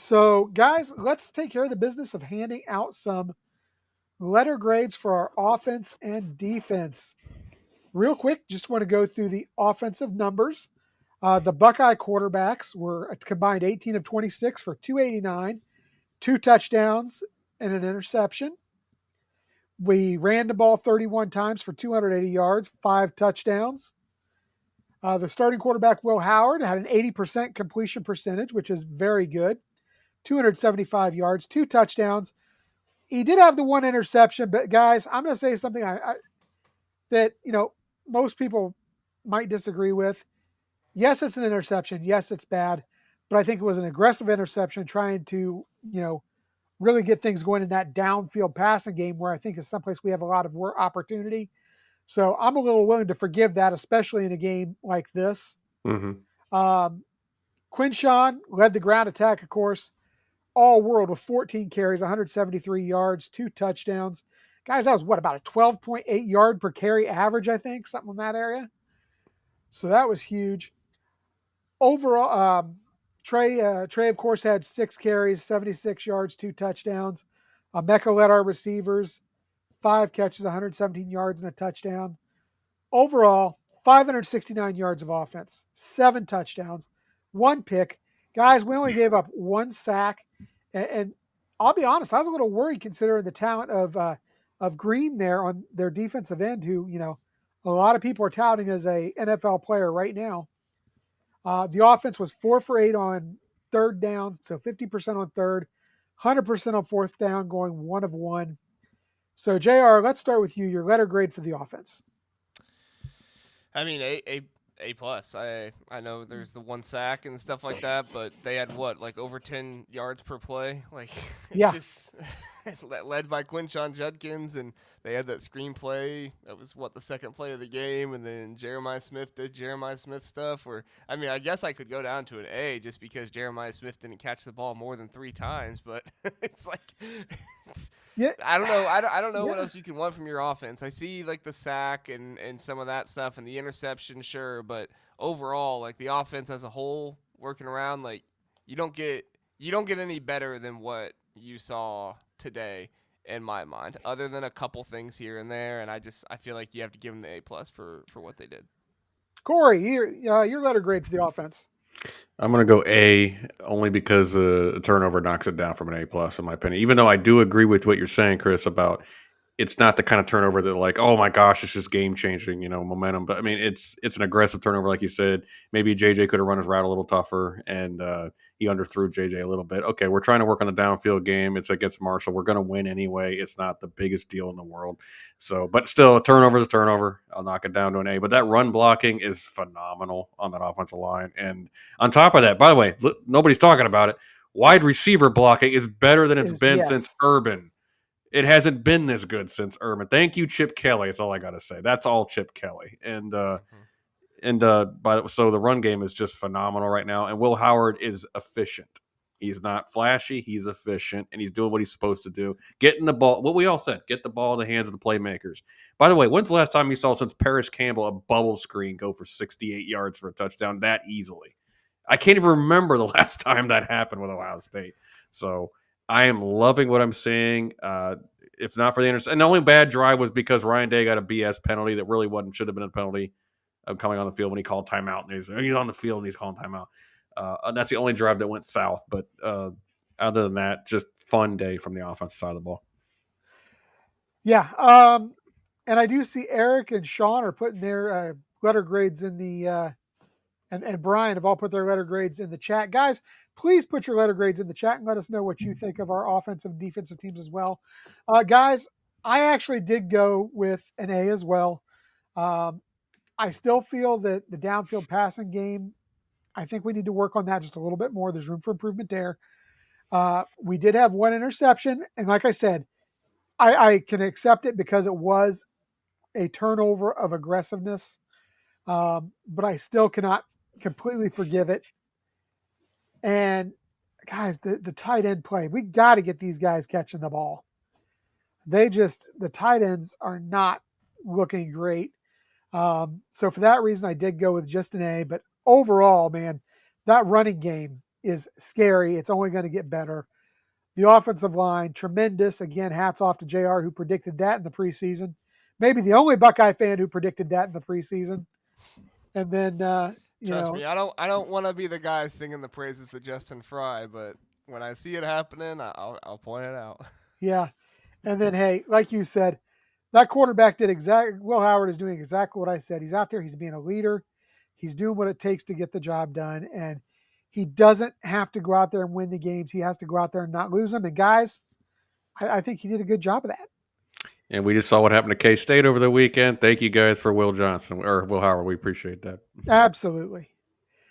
So, guys, let's take care of the business of handing out some letter grades for our offense and defense. Real quick, just want to go through the offensive numbers. The Buckeye quarterbacks were a combined 18 of 26 for 289, two touchdowns, and an interception. We ran the ball 31 times for 280 yards, five touchdowns. The starting quarterback, Will Howard, had an 80% completion percentage, which is very good. 275 yards, two touchdowns. He did have the one interception, but guys, I'm going to say something that most people might disagree with. Yes, it's an interception. Yes, it's bad, but I think it was an aggressive interception, trying to really get things going in that downfield passing game, where I think is someplace we have a lot of opportunity. So I'm a little willing to forgive that, especially in a game like this. Mm-hmm. Um, Quinshawn led the ground attack, of course, all world with 14 carries, 173 yards, two touchdowns. Guys, that was what, about a 12.8 yard per carry average, I think, something in that area. So that was huge. Overall, Trey, of course, had six carries, 76 yards, two touchdowns. Mecca led our receivers, five catches, 117 yards, and a touchdown. Overall, 569 yards of offense, seven touchdowns, one pick. Guys, we only gave up one sack, and I'll be honest, I was a little worried considering the talent of Green there on their defensive end, who a lot of people are touting as a NFL player right now. The offense was 4 for 8 on third down, so 50% on third, 100% on fourth down, going 1 of 1. So, JR, let's start with you. Your letter grade for the offense. I mean, a plus. I know there's the one sack and stuff like that, but they had what, like over 10 yards per play. Like it's Yeah, just led by Quinshon Judkins, and they had that screenplay. That was what, the second play of the game, and then Jeremiah Smith did Jeremiah Smith stuff. Or I mean, I guess I could go down to an A just because Jeremiah Smith didn't catch the ball more than 3 times, but it's like it's yeah, I don't know what yeah. else you can want from your offense. I see like the sack and some of that stuff and the interception, sure, but overall, like the offense as a whole working around, like you don't get you don't get any better than what you saw today in my mind, other than a couple things here and there. And I feel like you have to give them the A plus for what they did. Cory, your letter grade for the offense. I'm gonna go A only because a turnover knocks it down from an A plus in my opinion. Even though I do agree with what you're saying, Chris, about it's not the kind of turnover that like, oh my gosh, it's just game changing, momentum. But I mean, it's an aggressive turnover, like you said. Maybe JJ could have run his route a little tougher, and he underthrew JJ a little bit. Okay, we're trying to work on the downfield game. It's against Marshall. We're going to win anyway. It's not the biggest deal in the world. So, but still, a turnover is a turnover. I'll knock it down to an A. But that run blocking is phenomenal on that offensive line. And on top of that, by the way, nobody's talking about it. Wide receiver blocking is better than it's Is been since yes. Urban. It hasn't been this good since Urban. Thank you, Chip Kelly. That's all I got to say. That's all Chip Kelly. Mm-hmm. So the run game is just phenomenal right now. And Will Howard is efficient. He's not flashy. He's efficient, and he's doing what he's supposed to do. Getting the ball. What we all said. Get the ball in the hands of the playmakers. By the way, when's the last time you saw since Paris Campbell a bubble screen go for 68 yards for a touchdown that easily? I can't even remember the last time that happened with Ohio State. So I am loving what I'm seeing. If not for the interception, and the only bad drive was because Ryan Day got a BS penalty that really wasn't should have been a penalty coming on the field when he called timeout. And he's on the field and he's calling timeout. And that's the only drive that went south. But other than that, just fun day from the offensive side of the ball. Yeah. And I do see Eric and Sean are putting their letter grades in the and Brian have all put their letter grades in the chat. Guys, please put your letter grades in the chat and let us know what you think of our offensive and defensive teams as well. Guys, I actually did go with an A as well. Um, I still feel that the downfield passing game, I think we need to work on that just a little bit more. There's room for improvement there. We did have one interception, and like I said, I can accept it because it was a turnover of aggressiveness, but I still cannot completely forgive it. And guys, the tight end play, we got to get these guys catching the ball. The tight ends are not looking great. So for that reason, I did go with just an A. But overall, man, that running game is scary. It's only going to get better. The offensive line, tremendous. Again, hats off to JR who predicted that in the preseason. Maybe the only Buckeye fan who predicted that in the preseason. And then, you Trust know, me, I don't want to be the guy singing the praises of Justin Fry, but when I see it happening, I'll point it out. yeah. And then, hey, like you said, that quarterback did exactly. Will Howard is doing exactly what I said. He's out there. He's being a leader. He's doing what it takes to get the job done, and he doesn't have to go out there and win the games. He has to go out there and not lose them. And guys, I think he did a good job of that. And we just saw what happened to K State over the weekend. Thank you guys for Will Johnson or Will Howard. We appreciate that. Absolutely.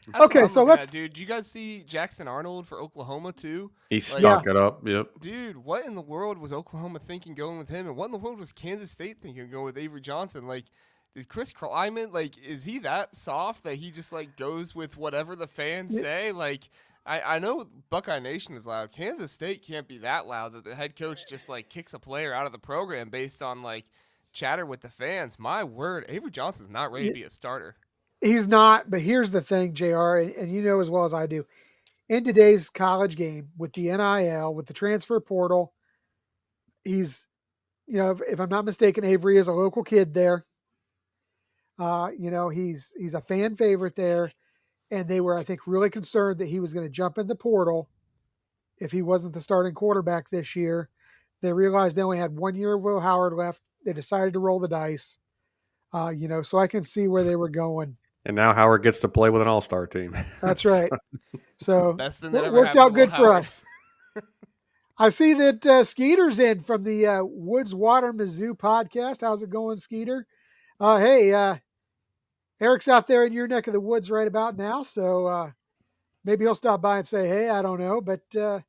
That's what Okay, I'm so looking at, let's. dude. You guys see Jackson Arnold for Oklahoma too? He Like, Yeah, stunk it up. Yep. dude, what in the world was Oklahoma thinking going with him, and what in the world was Kansas State thinking going with Avery Johnson? Like, did Chris Kleiman, like, is he that soft that he just like goes with whatever the fans say? Like, I know Buckeye Nation is loud. Kansas State can't be that loud that the head coach just like kicks a player out of the program based on like chatter with the fans. My word, Avery Johnson's not ready to be a starter. he's not. But here's the thing, Jr. And you know as well as I do. In today's college game, with the NIL, with the transfer portal, he's if I'm not mistaken, Avery is a local kid there. He's a fan favorite there, and they were, I think, really concerned that he was going to jump in the portal if he wasn't the starting quarterback this year. They realized they only had 1 year of Will Howard left. They decided to roll the dice. So I can see where they were going. And now Howard gets to play with an all-star team. That's right. So Best thing that ever worked happened to out Will good for Howard. us. I see that Skeeter's in from the Woods Water Mizzou podcast. How's it going, Skeeter? Hey, Eric's out there in your neck of the woods right about now, so maybe he'll stop by and say, "Hey, I don't know," but gotta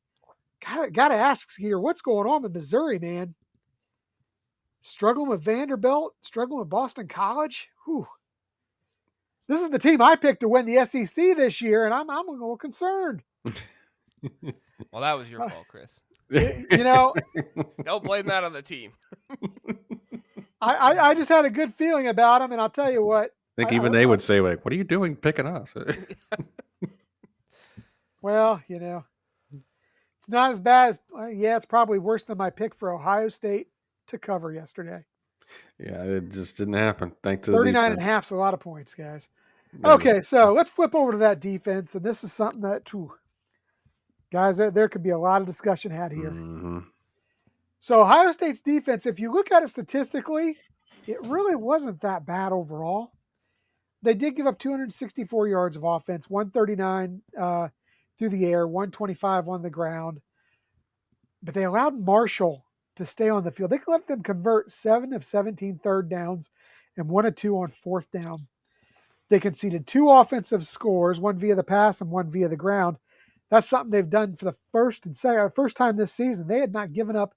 ask Skeeter, what's going on with Missouri, man? Struggling with Vanderbilt, struggling with Boston College. Whew. This is the team I picked to win the SEC this year, and I'm a little concerned. Well, that was your Uh, fault, Chris. you know, Don't blame that on the team. I just had a good feeling about them, and I'll tell you what. I think even they would say, like, what are you doing picking us? Well, it's not as bad as, yeah, it's probably worse than my pick for Ohio State to cover yesterday. Yeah, it just didn't happen. Thanks to the 39 defense. and a half is a lot of points, guys. That is- Okay, so let's flip over to that defense, and this is something that, guys, there could be a lot of discussion had here. Mhm. So Ohio State's defense, if you look at it statistically, it really wasn't that bad overall. They did give up 264 yards of offense, 139 through the air, 125 on the ground. But they allowed Marshall to stay on the field. They let them convert 7 of 17 third downs and 1 of 2 on fourth down. They conceded 2 offensive scores, one via the pass and one via the ground. That's something they've done for the first time this season. They had not given up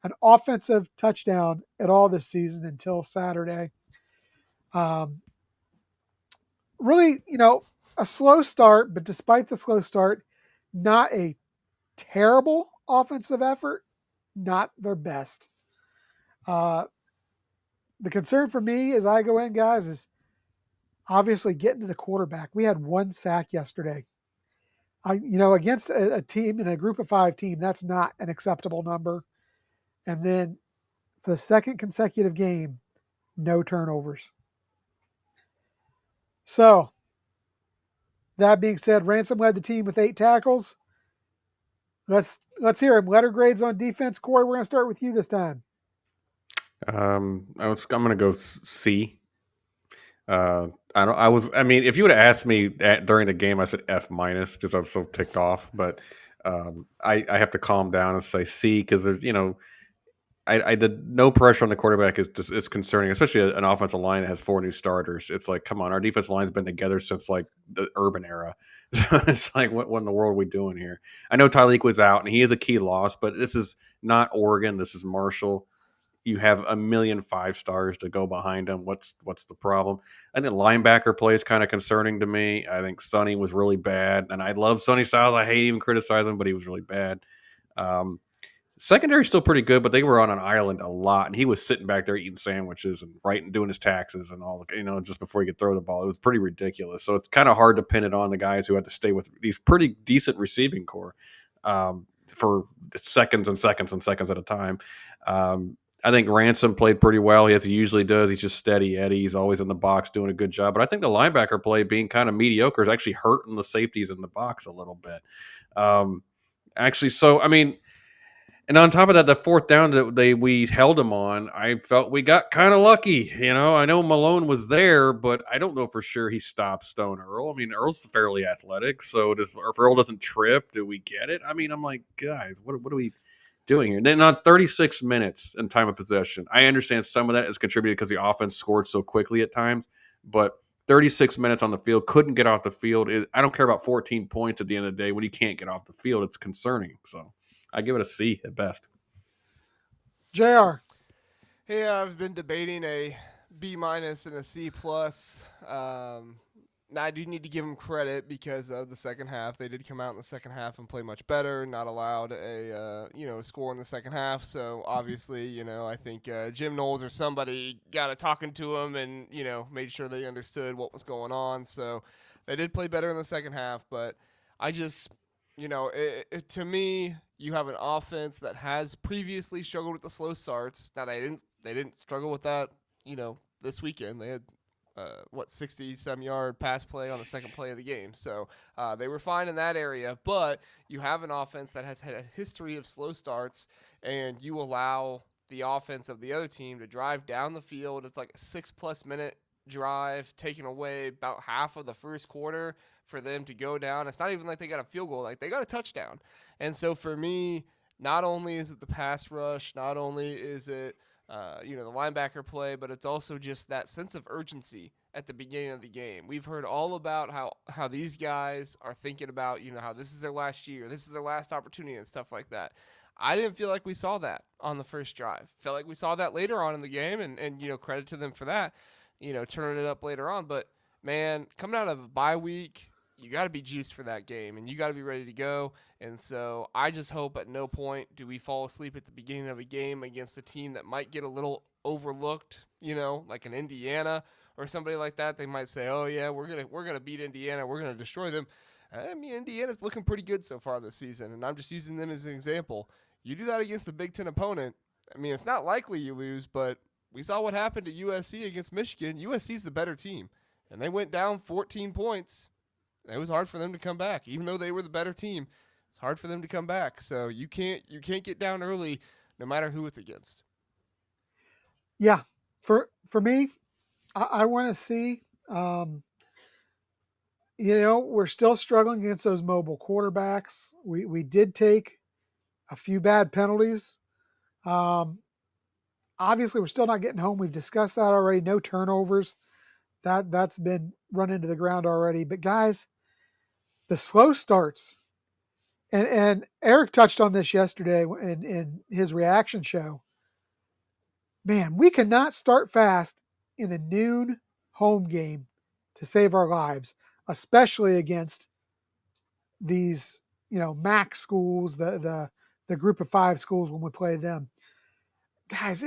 an offensive touchdown at all this season until Saturday. Really, a slow start, but despite the slow start, not a terrible offensive effort, not their best. The concern for me as I go in, guys, is obviously getting to the quarterback. We had 1 sack yesterday. Against a team in a group of 5 team, that's not an acceptable number. And then for the second consecutive game, no turnovers. So, that being said, Ransom led the team with 8 tackles. Let's hear him. Letter grades on defense. Cory, we're going to start with you this time. I'm going to go C. I don't. I was. I mean, if you would have asked me during the game, I said F minus because I was so ticked off. But I have to calm down and say C because there's I did no pressure on the quarterback is concerning, especially an offensive line that has 4 new starters. It's like, come on, our defensive line's been together since like the Urban era. So it's like, what in the world are we doing here? I know Tyleek was out and he is a key loss, but this is not Oregon. This is Marshall. You have a million 5-stars to go behind him. What's the problem? I think linebacker play is kind of concerning to me. I think Sonny was really bad, and I love Sonny Styles. I hate even criticizing him, but he was really bad. Secondary's still pretty good, but they were on an island a lot, and he was sitting back there eating sandwiches and writing, doing his taxes and all, just before he could throw the ball. It was pretty ridiculous. So it's kind of hard to pin it on the guys who had to stay with these pretty decent receiving core for seconds and seconds and seconds at a time. I think Ransom played pretty well, as he usually does. He's just steady Eddie. He's always in the box doing a good job. But I think the linebacker play being kind of mediocre is actually hurting the safeties in the box a little bit. Actually, so I mean, and on top of that, the fourth down that we held him on, I felt we got kind of lucky. I know Malone was there, but I don't know for sure he stopped Stone Earl. I mean, Earl's fairly athletic, so if Earl doesn't trip, do we get it? I mean, I'm like, guys, what are we doing here? And then on 36 minutes in time of possession, I understand some of that is contributed because the offense scored so quickly at times, but 36 minutes on the field, couldn't get off the field. I don't care about 14 points at the end of the day. When you can't get off the field, it's concerning. So I give it a C at best. JR. Hey, I've been debating a B minus and a C plus. Now I do need to give them credit because of the second half. They did come out in the second half and play much better. Not allowed a score in the second half. So obviously, I think Jim Knowles or somebody got a talking to them and made sure they understood what was going on. So they did play better in the second half. But I just, to me, you have an offense that has previously struggled with the slow starts. Now they didn't struggle with that. This weekend they had 60-some yard pass play on the second play of the game. So they were fine in that area, but you have an offense that has had a history of slow starts, and you allow the offense of the other team to drive down the field. It's like a 6+ minute drive, taking away about half of the first quarter for them to go down. It's not even like they got a field goal, like they got a touchdown. And so for me, not only is it the pass rush, not only is it the linebacker play, but it's also just that sense of urgency at the beginning of the game. We've heard all about how these guys are thinking about, how this is their last year, this is their last opportunity and stuff like that. I didn't feel like we saw that on the first drive. Felt like we saw that later on in the game, and credit to them for that, turning it up later on. But, man, coming out of a bye week, you got to be juiced for that game, and you got to be ready to go. And so I just hope at no point do we fall asleep at the beginning of a game against a team that might get a little overlooked, like an Indiana or somebody like that. They might say, "Oh yeah, we're gonna beat Indiana, we're gonna destroy them." I mean, Indiana's looking pretty good so far this season, and I'm just using them as an example. You do that against a Big Ten opponent. I mean, it's not likely you lose, but we saw what happened to USC against Michigan. USC's the better team, and they went down 14 points. It was hard for them to come back, even though they were the better team. It's hard for them to come back. So you can't get down early, no matter who it's against. Yeah, for me, I want to see. We're still struggling against those mobile quarterbacks. We did take a few bad penalties. Um, Obviously, we're still not getting home. We've discussed that already. No turnovers. That's been run into the ground already. But guys, the slow starts, and Eric touched on this yesterday in his reaction show. Man, we cannot start fast in a noon home game to save our lives, especially against these MAC schools, the group of five schools when we play them. Guys,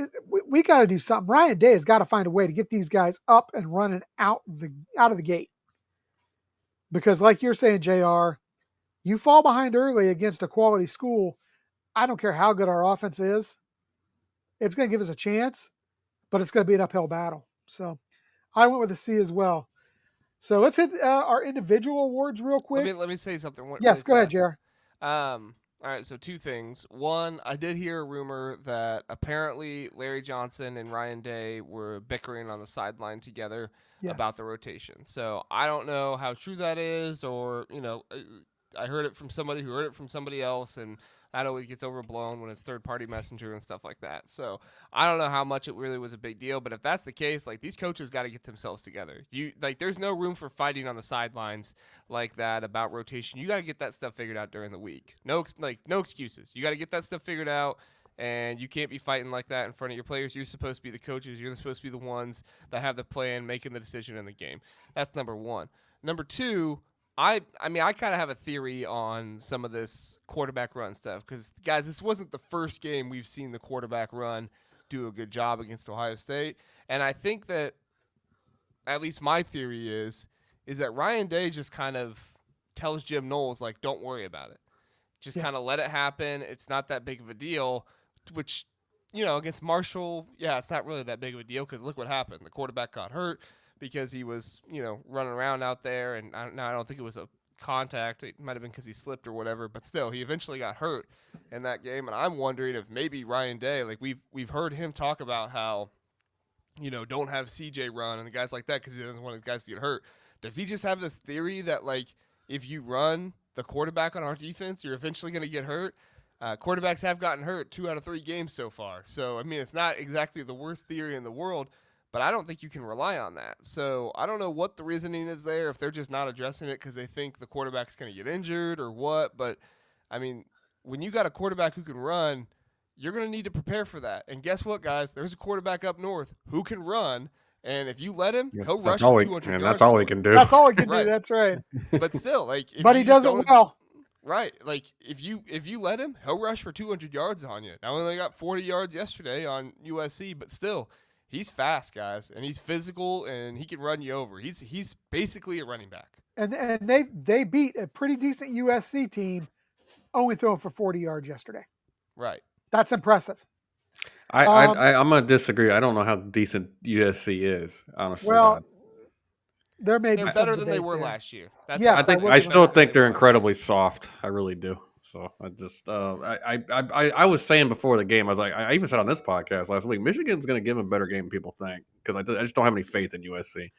we got to do something. Ryan Day has got to find a way to get these guys up and running out of the gate. Because, like you're saying, Jr., you fall behind early against a quality school. I don't care how good our offense is. It's going to give us a chance, but it's going to be an uphill battle. So, I went with a C as well. So let's hit our individual awards real quick. Let me say something Yes, really go ahead, fast. JR. All right, so two things. One, I did hear a rumor that apparently Larry Johnson and Ryan Day were bickering on the sideline together about the rotation. So I don't know how true that is, or I heard it from somebody who heard it from somebody else, and that always gets overblown when it's third-party messenger and stuff like that. So I don't know how much it really was a big deal, but if that's the case, like, these coaches got to get themselves together. There's no room for fighting on the sidelines like that about rotation. You got to get that stuff figured out during the week. No excuses. You got to get that stuff figured out, and you can't be fighting like that in front of your players. You're supposed to be the coaches. You're supposed to be the ones that have the plan, making the decision in the game. That's number one. Number two, I mean, I kind of have a theory on some of this quarterback run stuff because, guys, this wasn't the first game we've seen the quarterback run do a good job against Ohio State, and I think that at least my theory is that Ryan Day just kind of tells Jim Knowles like, don't worry about it, just Yeah. kind of let it happen. It's not that big of a deal, which. Against Marshall, yeah, it's not really that big of a deal because look what happened. The quarterback got hurt because he was, running around out there, and I don't think it was a contact. It might have been because he slipped or whatever, but still, he eventually got hurt in that game. And I'm wondering if maybe Ryan Day, like we've heard him talk about how, don't have CJ run and the guys like that because he doesn't want his guys to get hurt. Does he just have this theory that like if you run the quarterback on our defense, you're eventually going to get hurt? Quarterbacks have gotten hurt 2 out of 3 games so far. So, I mean, it's not exactly the worst theory in the world, but I don't think you can rely on that. So, I don't know what the reasoning is there, if they're just not addressing it because they think the quarterback's going to get injured or what. But, I mean, when you got a quarterback who can run, you're going to need to prepare for that. And guess what, guys? There's a quarterback up north who can run. And if you let him, he'll rush for 200 yards. That's all he can do. That's all he can Right. do. That's right. But still, like, if But you he just does it don't- well. Right, like if you let him, he'll rush for 200 yards on you. Now, only got 40 yards yesterday on USC, but still, he's fast, guys, and he's physical, and he can run you over. He's basically a running back. And they beat a pretty decent USC team, only throwing for 40 yards yesterday. Right. That's impressive. I'm gonna disagree. I don't know how decent USC is, honestly. Well, there may be They're some better than they debate were there. last year. That's Yes, what I still better think than they're they were last incredibly soft. I really do. So I just I was saying before the game, I was like, I even said on this podcast last week, Michigan's going to give them a better game than people think because I just don't have any faith in USC.